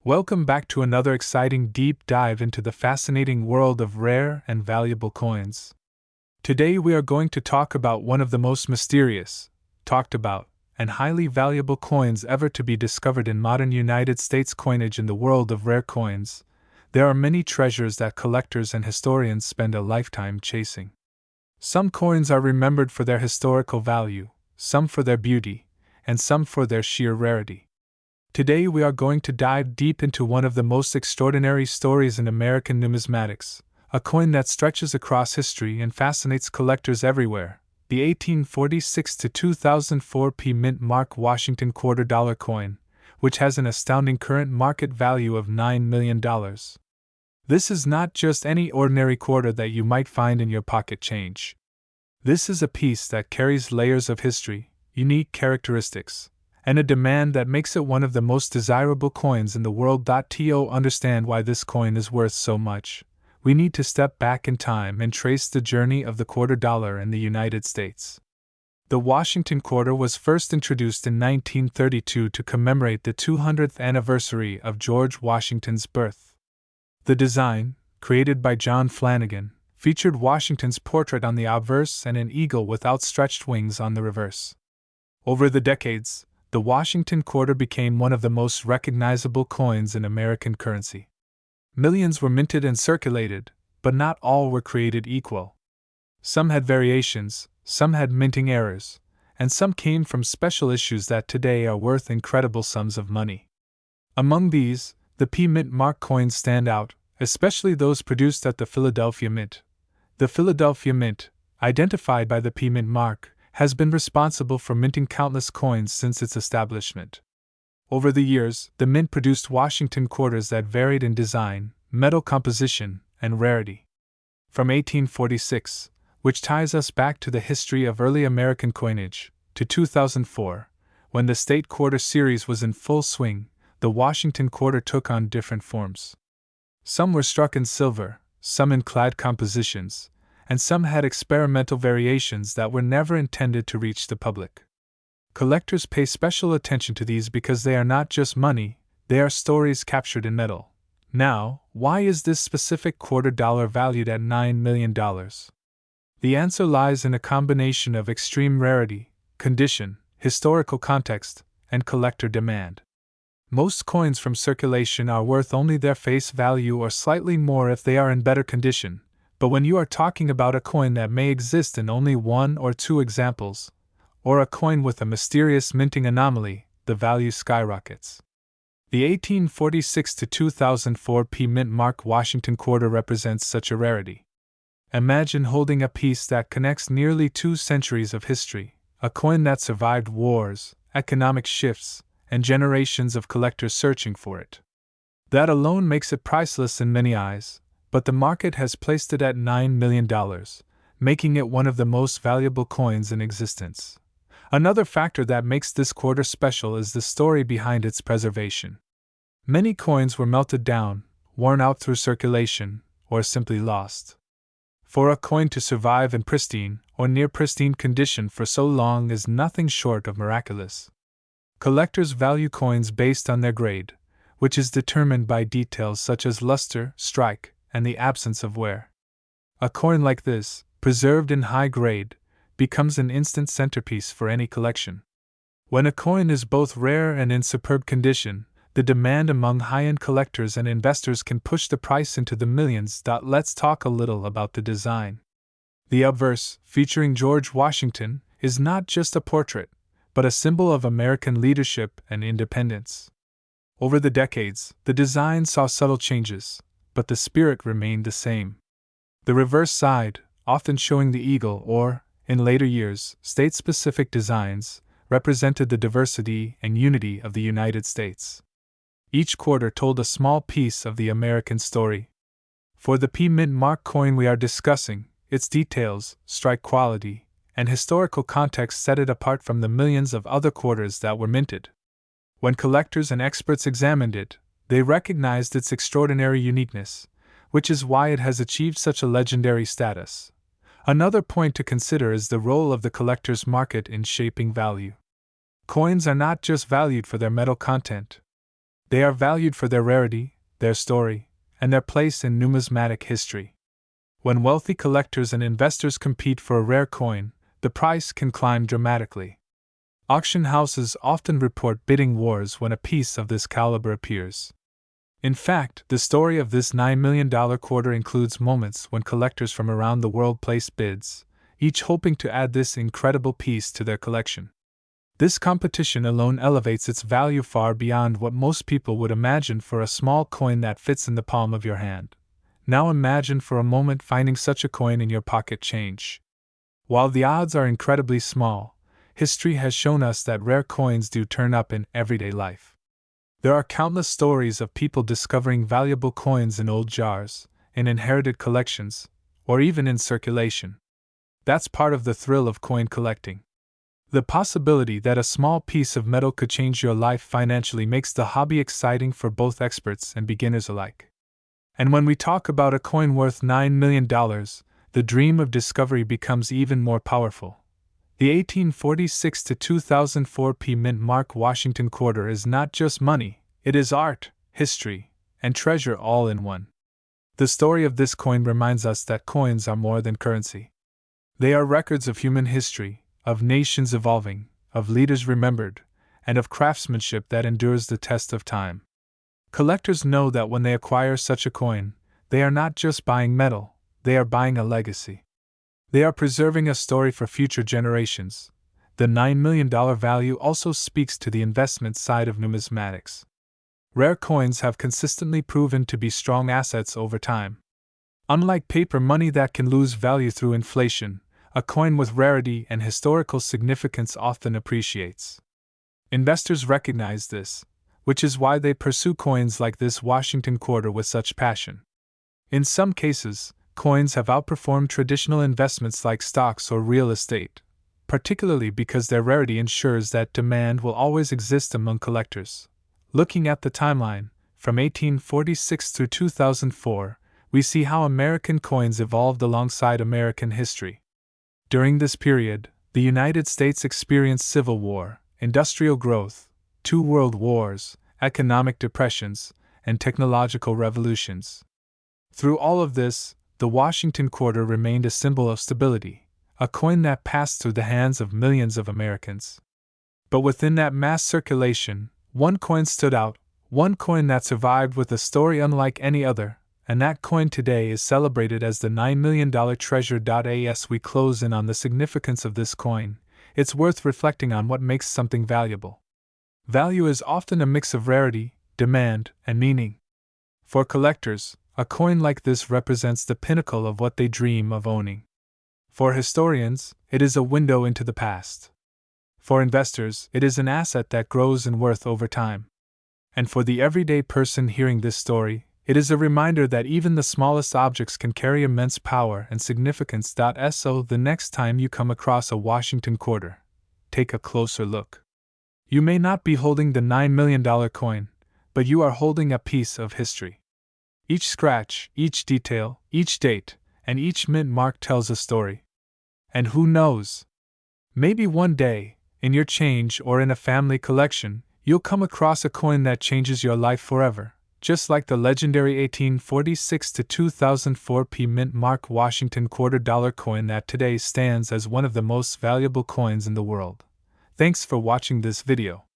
Welcome back to another exciting deep dive into the fascinating world of rare and valuable coins. Today we are going to talk about one of the most mysterious, talked about, and highly valuable coins ever to be discovered in modern United States coinage. In the world of rare coins, there are many treasures that collectors and historians spend a lifetime chasing. Some coins are remembered for their historical value, some for their beauty, and some for their sheer rarity. Today we are going to dive deep into one of the most extraordinary stories in American numismatics, a coin that stretches across history and fascinates collectors everywhere, the 1846 to 2004 P Mint Mark Washington $quarter coin, which has an astounding current market value of $9 million. This is not just any ordinary quarter that you might find in your pocket change. This is a piece that carries layers of history, unique characteristics, and a demand that makes it one of the most desirable coins in the world. To understand why this coin is worth so much, we need to step back in time and trace the journey of the $quarter in the United States. The Washington quarter was first introduced in 1932 to commemorate the 200th anniversary of George Washington's birth. The design, created by John Flanagan, featured Washington's portrait on the obverse and an eagle with outstretched wings on the reverse. Over the decades, the Washington quarter became one of the most recognizable coins in American currency. Millions were minted and circulated, but not all were created equal. Some had variations, some had minting errors, and some came from special issues that today are worth incredible sums of money. Among these, the P Mint Mark coins stand out, especially those produced at the Philadelphia Mint. The Philadelphia Mint, identified by the P Mint Mark, has been responsible for minting countless coins since its establishment. Over the years, the Mint produced Washington quarters that varied in design, metal composition, and rarity. From 1846, which ties us back to the history of early American coinage, to 2004, when the State Quarter series was in full swing, the Washington quarter took on different forms. Some were struck in silver, some in clad compositions, and some had experimental variations that were never intended to reach the public. Collectors pay special attention to these because they are not just money, they are stories captured in metal. Now, why is this specific $quarter valued at $9 million? The answer lies in a combination of extreme rarity, condition, historical context, and collector demand. Most coins from circulation are worth only their face value or slightly more if they are in better condition. But when you are talking about a coin that may exist in only one or two examples, or a coin with a mysterious minting anomaly, the value skyrockets. The 1846 to 2004 P Mint Mark Washington quarter represents such a rarity. Imagine holding a piece that connects nearly 2 centuries of history, a coin that survived wars, economic shifts, and generations of collectors searching for it. That alone makes it priceless in many eyes. But the market has placed it at $9 million, making it one of the most valuable coins in existence. Another factor that makes this quarter special is the story behind its preservation. Many coins were melted down, worn out through circulation, or simply lost. For a coin to survive in pristine or near pristine condition for so long is nothing short of miraculous. Collectors value coins based on their grade, which is determined by details such as luster, strike, and the absence of wear. A coin like this, preserved in high grade, becomes an instant centerpiece for any collection. When a coin is both rare and in superb condition, the demand among high-end collectors and investors can push the price into the millions. Let's talk a little about the design. The obverse, featuring George Washington, is not just a portrait, but a symbol of American leadership and independence. Over the decades, the design saw subtle changes, but the spirit remained the same. The reverse side, often showing the eagle or, in later years, state-specific designs, represented the diversity and unity of the United States. Each quarter told a small piece of the American story. For the P Mint Mark coin we are discussing, its details, strike quality, and historical context set it apart from the millions of other quarters that were minted. When collectors and experts examined it, they recognized its extraordinary uniqueness, which is why it has achieved such a legendary status. Another point to consider is the role of the collector's market in shaping value. Coins are not just valued for their metal content. They are valued for their rarity, their story, and their place in numismatic history. When wealthy collectors and investors compete for a rare coin, the price can climb dramatically. Auction houses often report bidding wars when a piece of this caliber appears. In fact, the story of this $9 million quarter includes moments when collectors from around the world place bids, each hoping to add this incredible piece to their collection. This competition alone elevates its value far beyond what most people would imagine for a small coin that fits in the palm of your hand. Now imagine for a moment finding such a coin in your pocket change. While the odds are incredibly small, history has shown us that rare coins do turn up in everyday life. There are countless stories of people discovering valuable coins in old jars, in inherited collections, or even in circulation. That's part of the thrill of coin collecting. The possibility that a small piece of metal could change your life financially makes the hobby exciting for both experts and beginners alike. And when we talk about a coin worth $9 million, the dream of discovery becomes even more powerful. The 1846 to 2004 P Mint Mark Washington quarter is not just money, it is art, history, and treasure all in one. The story of this coin reminds us that coins are more than currency. They are records of human history, of nations evolving, of leaders remembered, and of craftsmanship that endures the test of time. Collectors know that when they acquire such a coin, they are not just buying metal, they are buying a legacy. They are preserving a story for future generations. The $9 million value also speaks to the investment side of numismatics. Rare coins have consistently proven to be strong assets over time. Unlike paper money that can lose value through inflation, a coin with rarity and historical significance often appreciates. Investors recognize this, which is why they pursue coins like this Washington quarter with such passion. In some cases, coins have outperformed traditional investments like stocks or real estate, particularly because their rarity ensures that demand will always exist among collectors. Looking at the timeline, from 1846 through 2004, we see how American coins evolved alongside American history. During this period, the United States experienced civil war, industrial growth, 2 world wars, economic depressions, and technological revolutions. Through all of this, the Washington quarter remained a symbol of stability, a coin that passed through the hands of millions of Americans. But within that mass circulation, one coin stood out, one coin that survived with a story unlike any other, and that coin today is celebrated as the $9 million treasure. As we close in on the significance of this coin, it's worth reflecting on what makes something valuable. Value is often a mix of rarity, demand, and meaning. For collectors, a coin like this represents the pinnacle of what they dream of owning. For historians, it is a window into the past. For investors, it is an asset that grows in worth over time. And for the everyday person hearing this story, it is a reminder that even the smallest objects can carry immense power and significance. So the next time you come across a Washington quarter, take a closer look. You may not be holding the $9 million coin, but you are holding a piece of history. Each scratch, each detail, each date, and each mint mark tells a story. And who knows? Maybe one day, in your change or in a family collection, you'll come across a coin that changes your life forever, just like the legendary 1846 to 2004 P Mint Mark Washington $quarter coin that today stands as one of the most valuable coins in the world. Thanks for watching this video.